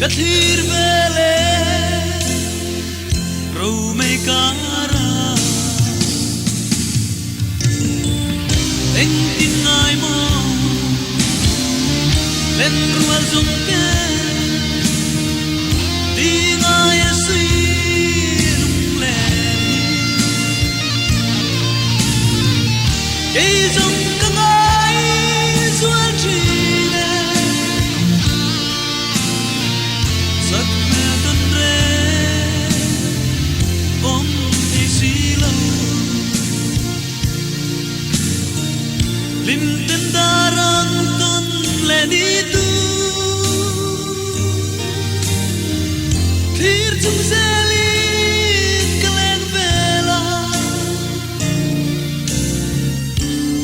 kathir vele ro me kara anh tin ai mo lên rual zum ke tin ai suy lung le cây zum ka ngai zual chi le sắc me tân re om thi si lo lim ten darang ton le ni tu thir chung zeli klen vela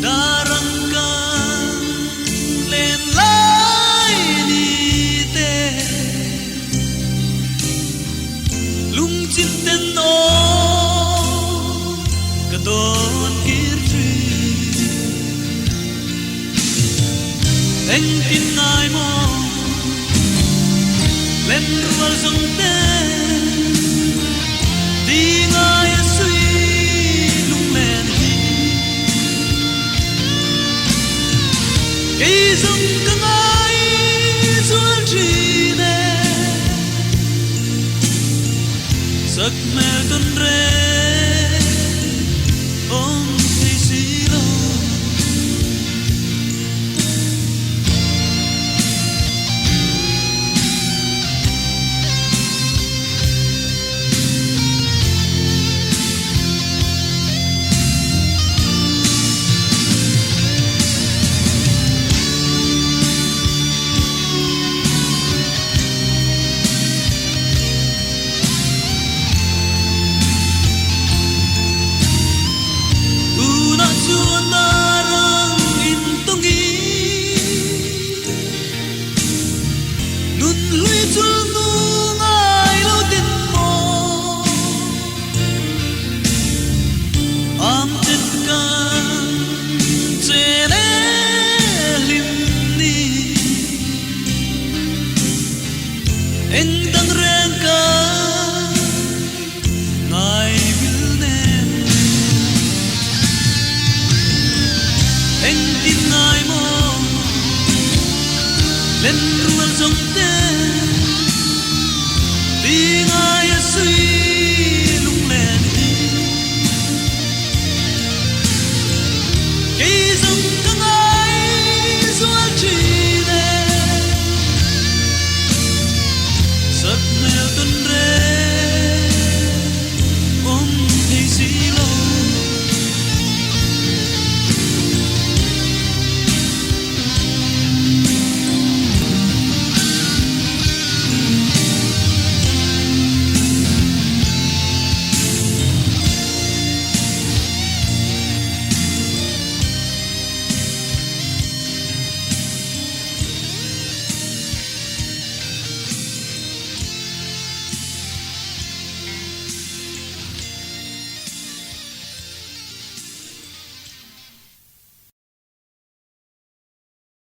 darang kan len lai ni te lung chin ten no ka don kir tri anh tin ai mo lên rual zum te đi ngai suy lung lên cây zum ka ngai zual chi ne sắc me tân re om thi si lo anh đang rèn ca ngài vil nem anh tin ngài mo lên rual zum te